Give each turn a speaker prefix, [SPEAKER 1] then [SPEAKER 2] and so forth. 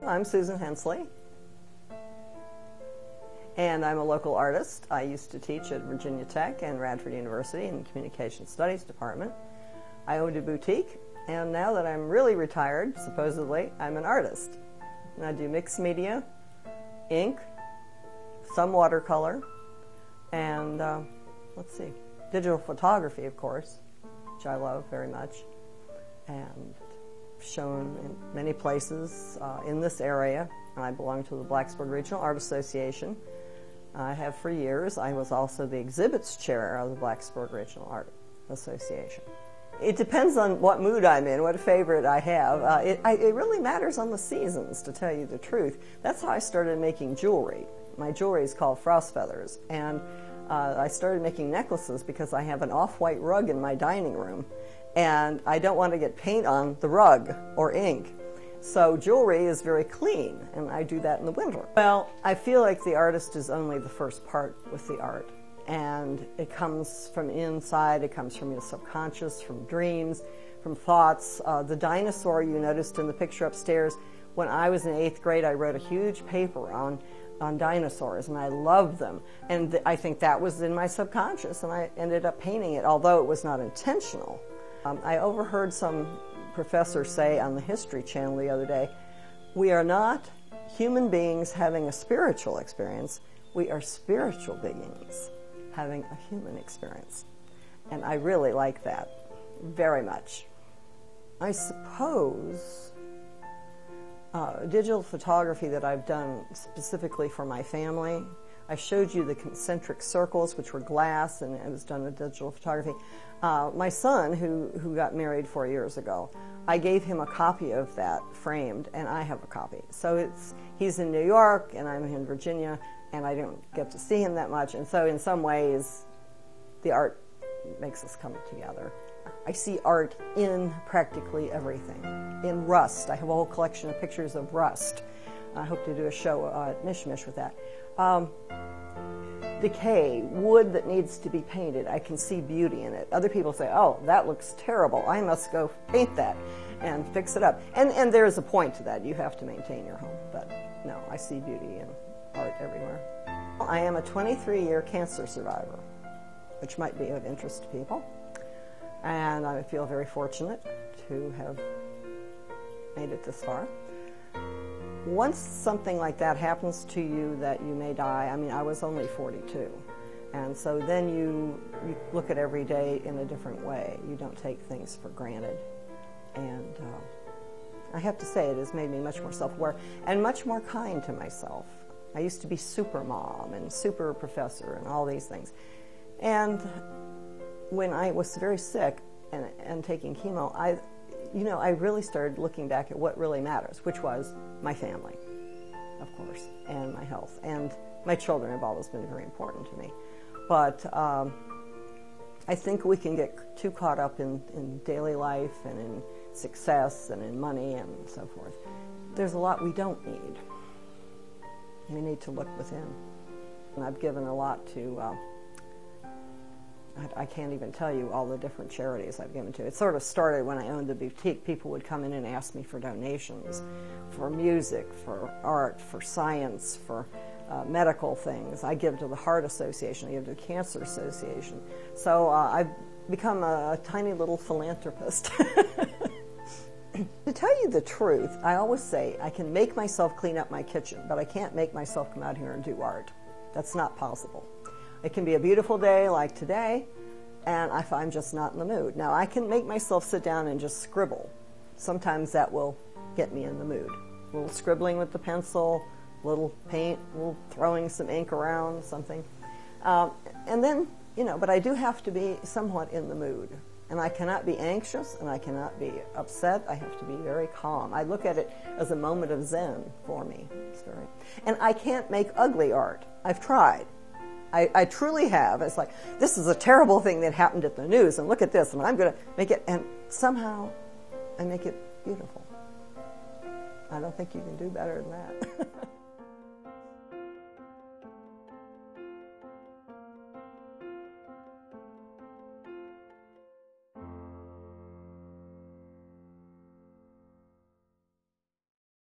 [SPEAKER 1] I'm Susan Hensley, and I'm a local artist. I used to teach at Virginia Tech and Radford University in the Communication Studies department. I owned a boutique, and now that I'm really retired, supposedly, I'm an artist. And I do mixed media, ink, some watercolor, and digital photography, of course, which I love very much, and shown in many places in this area. I belong to the Blacksburg Regional Art Association. I have for years. I was also the exhibits chair of the Blacksburg Regional Art Association. It depends on what mood I'm in, what favorite I have. It really matters on the seasons, to tell you the truth. That's how I started making jewelry. My jewelry is called frost feathers, and I started making necklaces because I have an off-white rug in my dining room, and I don't want to get paint on the rug or ink. So jewelry is very clean, and I do that in the winter. Well, I feel like the artist is only the first part with the art, and it comes from inside, it comes from your subconscious, from dreams, from thoughts. The dinosaur you noticed in the picture upstairs, when I was in 8th grade, I wrote a huge paper on dinosaurs, and I loved them. And I think that was in my subconscious, and I ended up painting it, although it was not intentional. I overheard some professor say on the History Channel the other day, we are not human beings having a spiritual experience, we are spiritual beings having a human experience. And I really like that very much. I suppose digital photography that I've done specifically for my family, I showed you the concentric circles, which were glass, and it was done with digital photography. My son, who got married 4 years ago, I gave him a copy of that framed, and I have a copy. So he's in New York, and I'm in Virginia, and I don't get to see him that much. And so in some ways, the art makes us come together. I see art in practically everything. In rust, I have a whole collection of pictures of rust. I hope to do a show at Mishmish with that. Decay, wood that needs to be painted, I can see beauty in it. Other people say, oh, that looks terrible, I must go paint that and fix it up. And there is a point to that, you have to maintain your home, but no, I see beauty in art everywhere. I am a 23-year cancer survivor, which might be of interest to people, and I feel very fortunate to have made it this far. Once something like that happens to you that you may die, I mean, I was only 42, and so then you look at every day in a different way. You don't take things for granted, and I have to say it has made me much more self-aware and much more kind to myself. I used to be super mom and super professor and all these things, and when I was very sick and taking chemo, I really started looking back at what really matters, which was my family, of course, and my health. And my children have always been very important to me. But I think we can get too caught up in daily life and in success and in money and so forth. There's a lot we don't need. We need to look within. And I've given a lot to I can't even tell you all the different charities I've given to. It sort of started when I owned the boutique. People would come in and ask me for donations for music, for art, for science, for medical things. I give to the Heart Association. I give to the Cancer Association. So I've become a tiny little philanthropist. To tell you the truth, I always say I can make myself clean up my kitchen, but I can't make myself come out here and do art. That's not possible. It can be a beautiful day like today, and I'm just not in the mood. Now, I can make myself sit down and just scribble. Sometimes that will get me in the mood. A little scribbling with the pencil, a little paint, a little throwing some ink around, something. And then, but I do have to be somewhat in the mood. And I cannot be anxious, and I cannot be upset. I have to be very calm. I look at it as a moment of Zen for me. And I can't make ugly art. I've tried. I truly have. It's like, this is a terrible thing that happened at the news, and look at this, and I'm going to make it, and somehow I make it beautiful. I don't think you can do better than that.